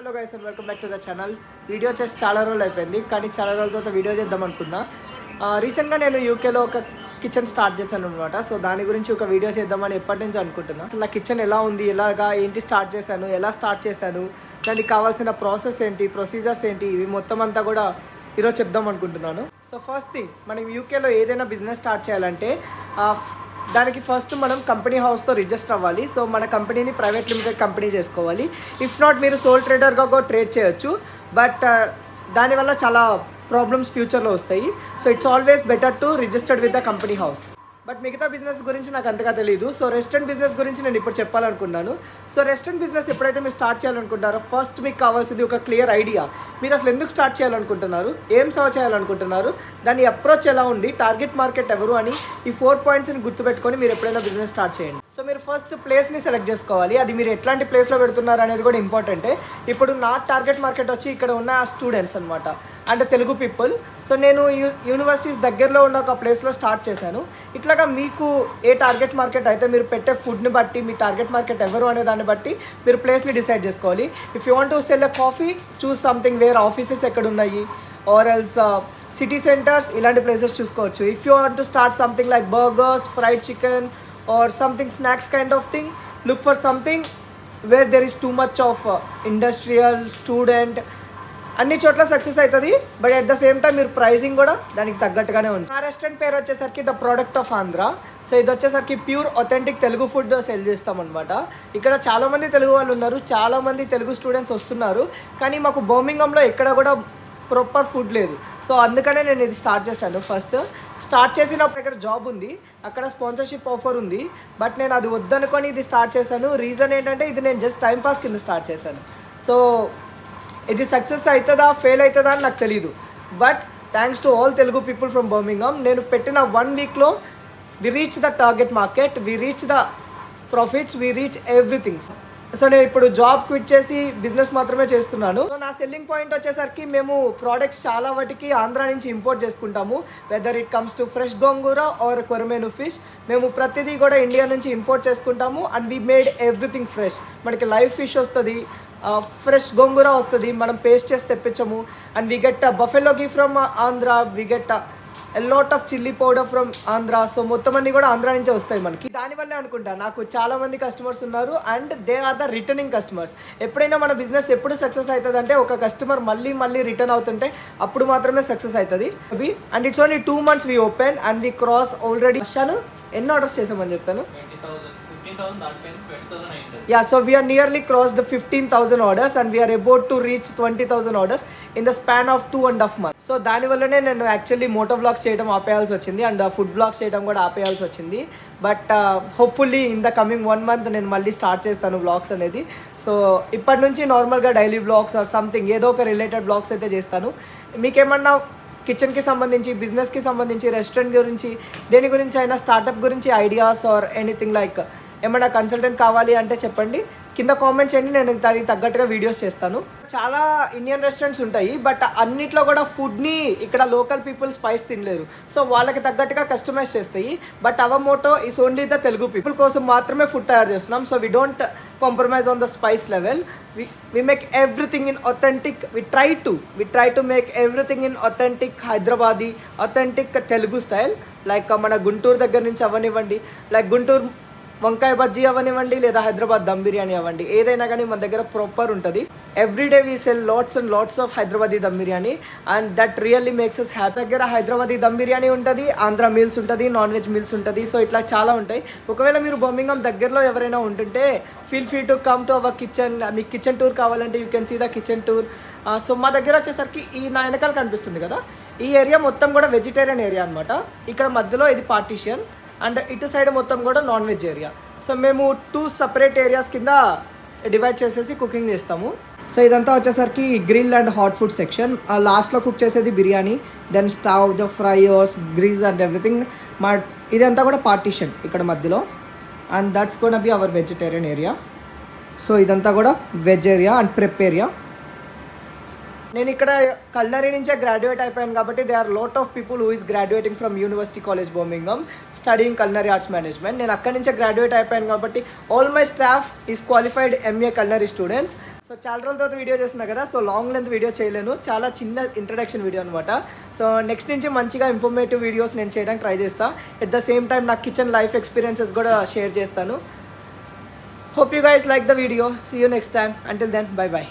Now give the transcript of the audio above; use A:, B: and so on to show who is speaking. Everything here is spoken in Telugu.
A: Hello guys and welcome back to the channel. Video చేసి చాలా రోజులు అయిపోయింది, కానీ చాలా రోజుల తర్వాత వీడియో చేద్దాం అనుకున్నా. రీసెంట్గా నేను యూకేలో ఒక కిచెన్ స్టార్ట్ చేశాను అనమాట. సో దాని గురించి ఒక వీడియో చేద్దామని ఎప్పటి నుంచి అనుకుంటున్నా. అసలు నా కిచెన్ ఎలా ఉంది, ఏంటి స్టార్ట్ చేశాను, ఎలా స్టార్ట్ చేశాను, దానికి కావాల్సిన ప్రాసెస్ ఏంటి, ప్రొసీజర్స్ ఏంటి, ఇవి మొత్తం అంతా కూడా ఈరోజు చెప్దాం అనుకుంటున్నాను. సో ఫస్ట్ థింగ్, మనం యూకేలో ఏదైనా బిజినెస్ స్టార్ట్ చేయాలంటే దానికి ఫస్ట్ మనం కంపెనీ హౌస్తో రిజిస్టర్ అవ్వాలి. సో మన కంపెనీని ప్రైవేట్ లిమిటెడ్ కంపెనీ చేసుకోవాలి. ఇఫ్ నాట్ మీరు సోల్ ట్రేడర్గా కూడా ట్రేడ్ చేయొచ్చు, బట్ దానివల్ల చాలా ప్రాబ్లమ్స్ ఫ్యూచర్లో వస్తాయి. So it's always better to registered with the company house. But మిగతా బిజినెస్ గురించి నాకు అంతగా తెలియదు. సో రెస్టారెంట్ బిజినెస్ గురించి నేను ఇప్పుడు చెప్పాలనుకున్నాను. సో రెస్టారెంట్ బిజినెస్ ఎప్పుడైతే మీరు స్టార్ట్ చేయాలనుకుంటారో ఫస్ట్ మీకు కావాల్సింది ఒక క్లియర్ ఐడియా. మీరు అసలు ఎందుకు స్టార్ట్ చేయాలనుకుంటున్నారు, ఏం సర్వ్ చేయాలనుకుంటున్నారు, దాని అప్రోచ్ ఎలా ఉంది, టార్గెట్ మార్కెట్ ఎవరు అని ఈ 4 పాయింట్స్ని గుర్తుపెట్టుకొని మీరు ఎప్పుడైనా బిజినెస్ స్టార్ట్ చేయండి. సో మీరు ఫస్ట్ ప్లేస్ని సెలెక్ట్ చేసుకోవాలి. అది మీరు ఎట్లాంటి ప్లేస్లో పెడుతున్నారు అనేది కూడా ఇంపార్టెంటే. ఇప్పుడు నా టార్గెట్ మార్కెట్ వచ్చి ఇక్కడ ఉన్న స్టూడెంట్స్ అనమాట, అంటే తెలుగు పీపుల్. సో నేను యూనివర్సిటీస్ దగ్గరలో ఉన్న ఒక ప్లేస్లో స్టార్ట్ చేశాను. ఇట్లాగా మీకు ఏ టార్గెట్ మార్కెట్ అయితే మీరు పెట్టే ఫుడ్ని బట్టి మీ టార్గెట్ మార్కెట్ ఎవరు అనే దాన్ని బట్టి మీరు ప్లేస్ని డిసైడ్ చేసుకోవాలి. If you want to cell a coffee, choose something where offices ఎక్కడ ఉన్నాయి, ఆర్ ఎల్స్ సిటీ సెంటర్స్, ఇలాంటి ప్లేసెస్ చూసుకోవచ్చు. If you want to start something like burgers, fried chicken or something snacks kind of thing, look for something where there is too much of industrial student. అన్ని చోట్ల సక్సెస్ అవుతుంది, but at the same time మీరు ప్రైజింగ్ కూడా దానికి తగ్గట్టుగానే ఉంది. ఆ రెస్టారెంట్ పేరు వచ్చేసరికి the product of Andhra. So ఇది వచ్చేసరికి pure authentic Telugu food cell చేస్తామన్నమాట. ఇక్కడ చాలామంది తెలుగు వాళ్ళు ఉన్నారు, చాలామంది తెలుగు స్టూడెంట్స్ వస్తున్నారు, కానీ మాకు బర్మింగంలో ఎక్కడ కూడా ప్రాపర్ ఫుడ్ లేదు. సో అందుకనే నేను ఇది స్టార్ట్ చేశాను. ఫస్ట్ స్టార్ట్ చేసినప్పుడు ఇక్కడ జాబ్ ఉంది, అక్కడ స్పాన్సర్షిప్ ఆఫర్ ఉంది, బట్ నేను అది వద్దనుకొని ఇది స్టార్ట్ చేశాను. రీజన్ ఏంటంటే ఇది నేను జస్ట్ టైంపాస్ కింద స్టార్ట్ చేశాను. సో ఇది సక్సెస్ అవుతుందా ఫెయిల్ అవుతుందా అని నాకు తెలీదు, but thanks to all Telugu people from Birmingham. నేను పెట్టిన 1 వీక్లో we reach the target market, we reach the profits, we reach everything. So నేను ఇప్పుడు జాబ్ క్విట్ చేసి బిజినెస్ మాత్రమే చేస్తున్నాను. సో నా సెల్లింగ్ పాయింట్ వచ్చేసరికి మేము ప్రోడక్ట్స్ చాలా వాటికి ఆంధ్ర నుంచి ఇంపోర్ట్ చేసుకుంటాము. Whether it comes to fresh gongura or korameenu fish, మేము ప్రతిదీ కూడా ఇండియా నుంచి ఇంపోర్ట్ చేసుకుంటాము. And we made everything fresh. మనకి లైవ్ ఫిష్ వస్తుంది, ఫ్రెష్ గోంగూర వస్తుంది, మనం పేస్ట్ చేసి తెప్పించము. And we get buffalo ghee from Andhra, we get a lot of chili powder from Andhra. So మొత్తం అన్ని కూడా ఆంధ్ర నుంచే వస్తాయి మనకి. దానివల్లే అనుకుంటా నాకు చాలా మంది కస్టమర్స్ ఉన్నారు, and they are the returning customers. ఎప్పుడైనా మన బిజినెస్ ఎప్పుడు సక్సెస్ అవుతుంది అంటే ఒక కస్టమర్ మళ్ళీ రిటర్న్ అవుతుంటే అప్పుడు మాత్రమే సక్సెస్ అవుతుంది. And it's only 2 months we open and we cross already. ఎన్ని ఆర్డర్స్ చేసామని చెప్పాను?
B: 20,000
A: Yeah, so we are nearly crossed the 15,000 orders and we are about to reach 20,000 orders in the span of 2.5 months. So దానివల్లనే నేను యాక్చువల్లీ మోటో వ్లాగ్స్ చేయడం ఆపేయాల్సి వచ్చింది, అండ్ ఫుడ్ వ్లాగ్స్ చేయడం కూడా ఆపేయాల్సి వచ్చింది. But hopefully in the coming 1 month నేను మళ్ళీ స్టార్ట్ చేస్తాను వ్లాగ్స్ అనేది. సో ఇప్పటి నుంచి నార్మల్గా డైలీ వ్లాగ్స్ ఆర్ సంథింగ్ ఏదో ఒక రిలేటెడ్ వ్లాగ్స్ అయితే చేస్తాను. మీకేమన్నా కిచెన్కి సంబంధించి, బిజినెస్కి సంబంధించి, రెస్టారెంట్ గురించి, దేని గురించి అయినా, స్టార్టప్ గురించి ఐడియాస్ ఆర్ ఎనీథింగ్ లైక్ ఏమైనా కన్సల్టెంట్ కావాలి అంటే చెప్పండి, కింద కామెంట్ చేయండి, నేను దానికి తగ్గట్టుగా వీడియోస్ చేస్తాను. చాలా ఇండియన్ రెస్టారెంట్స్ ఉంటాయి, బట్ అన్నిట్లో కూడా ఫుడ్ని ఇక్కడ లోకల్ పీపుల్ స్పైస్ తినలేరు. సో వాళ్ళకి తగ్గట్టుగా కస్టమైజ్ చేస్తాయి. But our motto is only the Telugu people కోసం మాత్రమే ఫుడ్ తయారు చేస్తున్నాం. So we don't compromise on the spice level. we make everything in authentic. We try to make everything in authentic Hyderabadi, authentic Telugu style. Like మన గుంటూరు దగ్గర నుంచి అవనివ్వండి, లైక్ గుంటూరు వంకాయ బజ్జీ అవనివ్వండి, లేదా హైదరాబాద్ దమ్ బిర్యానీ అవ్వండి, ఏదైనా కానీ మన దగ్గర ప్రాపర్ ఉంటుంది. Everyday we sell lots and lots of Hyderabadi dum biryani, and that really makes us happy. దగ్గర హైదరాబాదీ దమ్ బిర్యానీ ఉంటుంది, ఆంధ్ర మీల్స్ ఉంటుంది, నాన్ వెజ్ మీల్స్ ఉంటుంది. సో ఇట్లా చాలా ఉంటాయి. ఒకవేళ మీరు బర్మింగం దగ్గరలో ఎవరైనా ఉంటుంటే feel free to come to our kitchen. మీకు కిచెన్ టూర్ కావాలంటే you can see the kitchen tour. So మా దగ్గర వచ్చేసరికి ఈ నా వెనకాల కనిపిస్తుంది కదా, ఈ ఏరియా మొత్తం కూడా వెజిటేరియన్ ఏరియా అనమాట. ఇక్కడ మధ్యలో ఇది పార్టీషన్, అండ్ ఇటు సైడ్ మొత్తం కూడా నాన్ వెజ్ ఏరియా. సో మేము 2 separate ఏరియాస్ కింద డివైడ్ చేసేసి కుకింగ్ చేస్తాము. సో ఇదంతా వచ్చేసరికి grill and hot food section. లాస్ట్లో కుక్ చేసేది biryani, then stove, the fryers, grease and everything. ఇదంతా కూడా పార్టీషన్ ఇక్కడ మధ్యలో, and that's gonna be our vegetarian area. So ఇదంతా కూడా veg area and prep area. నేను ఇక్కడ కల్నరీ నుంచే గ్రాడ్యుయేట్ అయిపోయాను కాబట్టి they are lot of people who is graduating from university college Birmingham studying culinary arts management. నేను అక్కడి నుంచే గ్రాడ్యుయేట్ అయిపోయాను కాబట్టి all my staff is qualified MA culinary students. So చాలా రోజుల తర్వాత వీడియో చేస్తున్నా కదా, సో లాంగ్ లెంత్ వీడియో చేయలేను, చాలా చిన్న ఇంట్రడక్షన్ వీడియో అనమాట. సో నెక్స్ట్ నుంచి మంచిగా ఇన్ఫర్మేటివ్ వీడియోస్ నేను చేయడానికి ట్రై చేస్తాను. ఎట్ ద సేమ్ టైం నా కిచెన్ లైఫ్ ఎక్స్పీరియన్సెస్ కూడా షేర్ చేస్తాను. Hope you guys like the video. See you next time. Until then, bye bye.